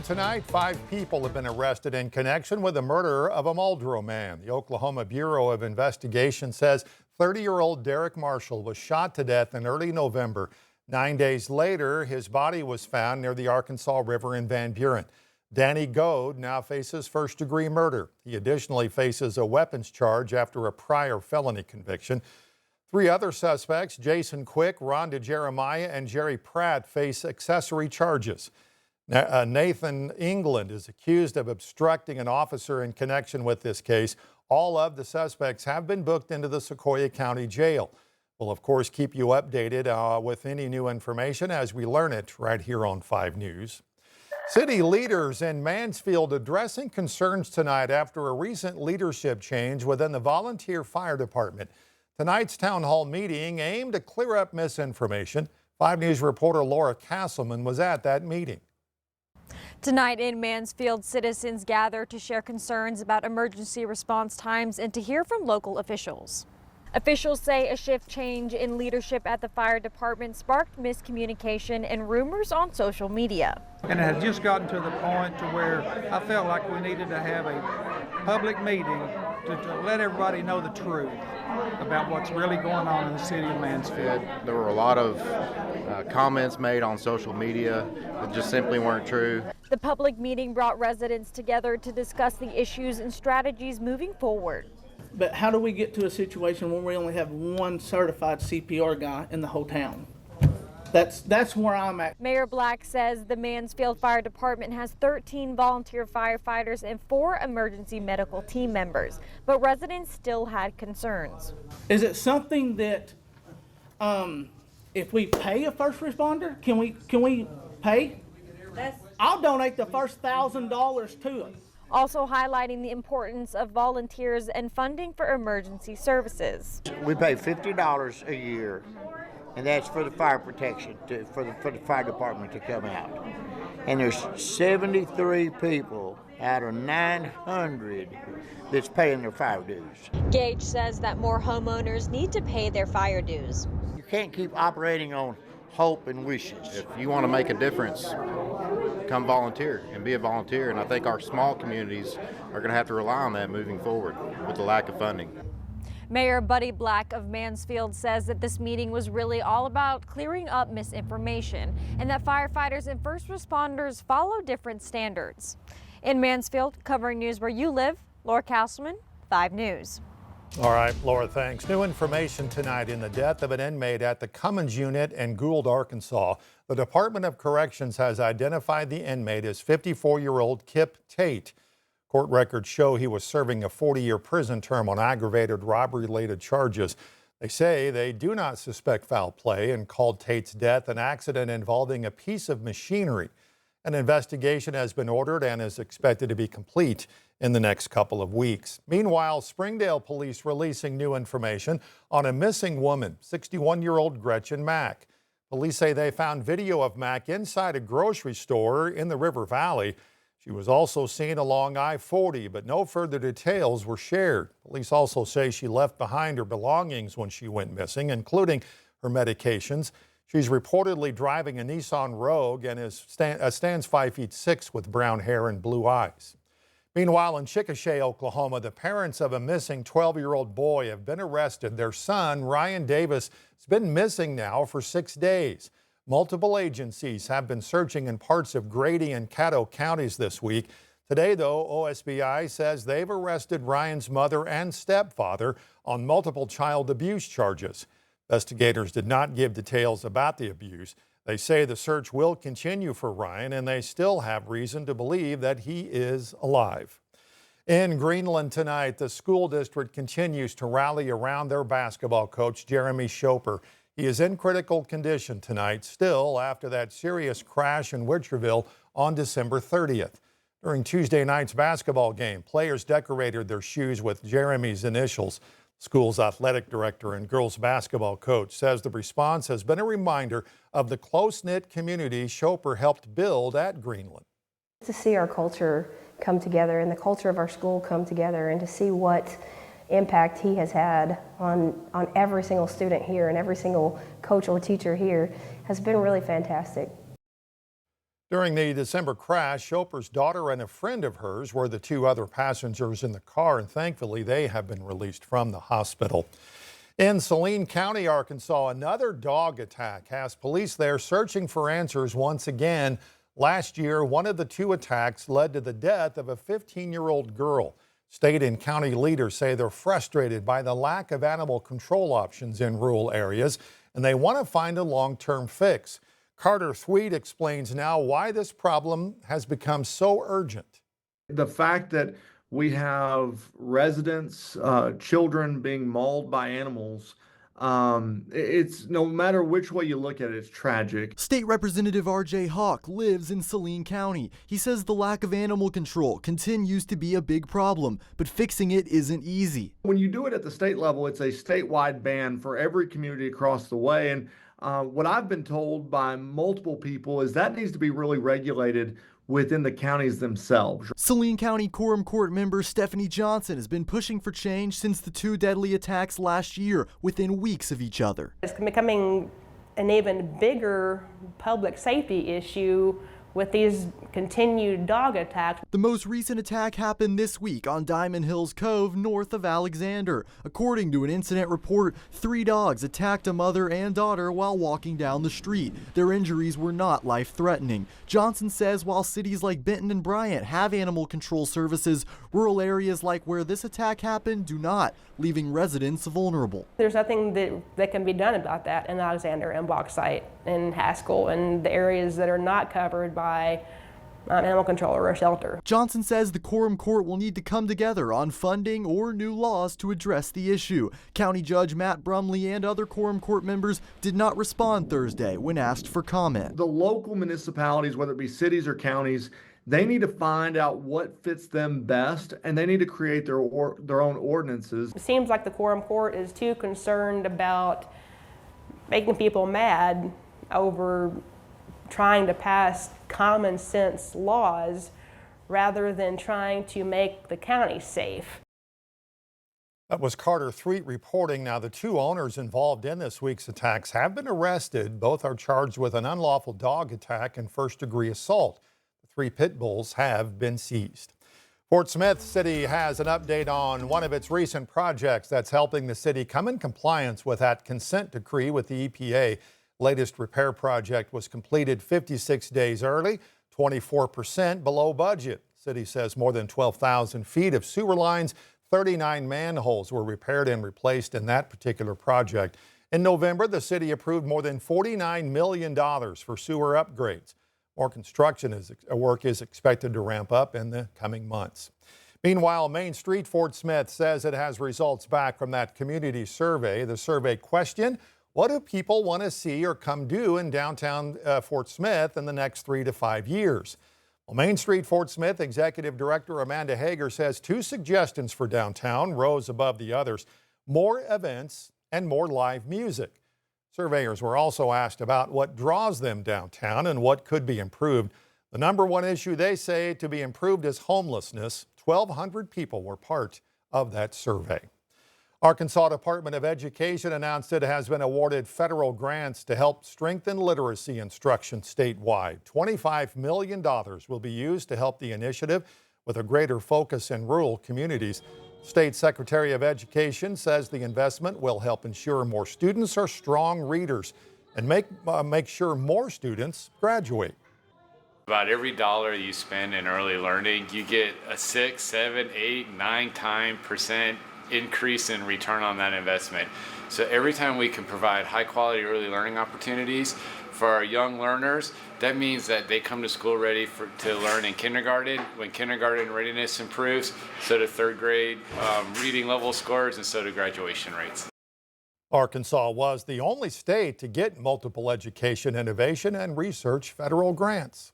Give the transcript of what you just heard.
Tonight, 5 people have been arrested in connection with the murder of a Muldrow man. The Oklahoma Bureau of Investigation says 30-year-old Derek Marshall was shot to death in early November. 9 days later, his body was found near the Arkansas River in Van Buren. Danny Goad now faces first-degree murder. He additionally faces a weapons charge after a prior felony conviction. 3 other suspects, Jason Quick, Rhonda Jeremiah, and Jerry Pratt, face accessory charges. Nathan England is accused of obstructing an officer in connection with this case. All of the suspects have been booked into the Sequoyah County Jail. We'll, of course, keep you updated with any new information as we learn it right here on 5 News. City leaders in Mansfield addressing concerns tonight after a recent leadership change within the volunteer fire department. Tonight's town hall meeting aimed to clear up misinformation. 5 News reporter Laura Castleman was at that meeting. Tonight in Mansfield, citizens gather to share concerns about emergency response times and to hear from local officials. Officials say a shift change in leadership at the fire department sparked miscommunication and rumors on social media. And it had just gotten to the point to where I felt like we needed to have a public meeting to let everybody know the truth about what's really going on in the city of Mansfield. There were a lot of comments made on social media that just simply weren't true. The public meeting brought residents together to discuss the issues and strategies moving forward. But how do we get to a situation where we only have one certified CPR guy in the whole town? That's where I'm at. Mayor Black says the Mansfield Fire Department has 13 volunteer firefighters and 4 emergency medical team members, but residents still had concerns. Is it something that if we pay a first responder, can we pay? I'll donate the first $1,000 to it. Also highlighting the importance of volunteers and funding for emergency services. We pay $50 a year, and that's for the fire protection, for the fire department to come out. And there's 73 people out of 900 that's paying their fire dues. Gage says that more homeowners need to pay their fire dues. You can't keep operating on hope and wishes. If you want to make a difference, come volunteer and be a volunteer. And I think our small communities are going to have to rely on that moving forward with the lack of funding. Mayor Buddy Black of Mansfield says that this meeting was really all about clearing up misinformation and that firefighters and first responders follow different standards. In Mansfield, covering news where you live, Laura Castleman, 5 News. All right, Laura, thanks. New information tonight in the death of an inmate at the Cummins unit in Gould, Arkansas. The Department of Corrections has identified the inmate as 54-year-old Kip Tate. Court records show he was serving a 40-year prison term on aggravated robbery-related charges. They say they do not suspect foul play and called Tate's death an accident involving a piece of machinery. An investigation has been ordered and is expected to be complete in the next couple of weeks. Meanwhile, Springdale police releasing new information on a missing woman, 61-year-old Gretchen Mack. Police say they found video of Mack inside a grocery store in the River Valley. She was also seen along I-40, but no further details were shared. Police also say she left behind her belongings when she went missing, including her medications. She's reportedly driving a Nissan Rogue and stands 5'6" with brown hair and blue eyes. Meanwhile, in Chickasha, Oklahoma, the parents of a missing 12-year-old boy have been arrested. Their son, Ryan Davis, has been missing now for 6 days. Multiple agencies have been searching in parts of Grady and Caddo counties this week. Today, though, OSBI says they've arrested Ryan's mother and stepfather on multiple child abuse charges. Investigators did not give details about the abuse. They say the search will continue for Ryan, and they still have reason to believe that he is alive. In Greenland tonight, the school district continues to rally around their basketball coach, Jeremy Schoper. He is in critical condition tonight, still after that serious crash in Witcherville on December 30th. During Tuesday night's basketball game, players decorated their shoes with Jeremy's initials. School's athletic director and girls basketball coach says the response has been a reminder of the close-knit community Schoper helped build at Greenland. To see our culture come together and the culture of our school come together and to see what impact he has had on every single student here and every single coach or teacher here has been really fantastic. During the December crash, Shoper's daughter and a friend of hers were the two other passengers in the car, and thankfully they have been released from the hospital. In Saline County, Arkansas, another dog attack has police there searching for answers once again. Last year, one of the two attacks led to the death of a 15-year-old girl. State and county leaders say they're frustrated by the lack of animal control options in rural areas, and they want to find a long-term fix. Carter Thweet explains now why this problem has become so urgent. The fact that we have residents, children being mauled by animals, it's no matter which way you look at it, it's tragic. State Representative R.J. Hawk lives in Saline County. He says the lack of animal control continues to be a big problem, but fixing it isn't easy. When you do it at the state level, it's a statewide ban for every community across the way. And what I've been told by multiple people is that needs to be really regulated within the counties themselves. Saline County Quorum Court member Stephanie Johnson has been pushing for change since the two deadly attacks last year, within weeks of each other. It's becoming an even bigger public safety issue with these continued dog attacks. The most recent attack happened this week on Diamond Hills Cove, north of Alexander. According to an incident report, 3 dogs attacked a mother and daughter while walking down the street. Their injuries were not life-threatening. Johnson says while cities like Benton and Bryant have animal control services, rural areas like where this attack happened do not, leaving residents vulnerable. There's nothing that can be done about that in Alexander and Bauxite and Haskell and the areas that are not covered by animal control or a shelter. Johnson says the Quorum Court will need to come together on funding or new laws to address the issue. County Judge Matt Brumley and other Quorum Court members did not respond Thursday when asked for comment. The local municipalities, whether it be cities or counties, they need to find out what fits them best, and they need to create their own ordinances. It seems like the Quorum Court is too concerned about making people mad over trying to pass common sense laws rather than trying to make the county safe. That was Carter Thweet reporting. Now, the two owners involved in this week's attacks have been arrested. Both are charged with an unlawful dog attack and first-degree assault. The 3 pit bulls have been seized. Fort Smith City has an update on one of its recent projects that's helping the city come in compliance with that consent decree with the EPA. Latest repair project was completed 56 days early, 24% below budget. City says more than 12,000 feet of sewer lines, 39 manholes were repaired and replaced in that particular project. In November, the city approved more than $49 million for sewer upgrades. More construction work is expected to ramp up in the coming months. Meanwhile, Main Street Fort Smith says it has results back from that community survey. The survey questioned, what do people want to see or come do in downtown Fort Smith in the next 3 to 5 years? Well, Main Street Fort Smith Executive Director Amanda Hager says 2 suggestions for downtown rose above the others: more events and more live music. Surveyors were also asked about what draws them downtown and what could be improved. The number one issue they say to be improved is homelessness. 1,200 people were part of that survey. Arkansas Department of Education announced it has been awarded federal grants to help strengthen literacy instruction statewide. $25 million will be used to help the initiative with a greater focus in rural communities. State Secretary of Education says the investment will help ensure more students are strong readers and make sure more students graduate. About every dollar you spend in early learning, you get a 6, 7, 8, 9 % increase in return on that investment. So every time we can provide high quality early learning opportunities for our young learners, that means that they come to school ready to learn in kindergarten. When kindergarten readiness improves, so do 3rd grade reading level scores, and so do graduation rates. Arkansas was the only state to get multiple education, innovation, and research federal grants.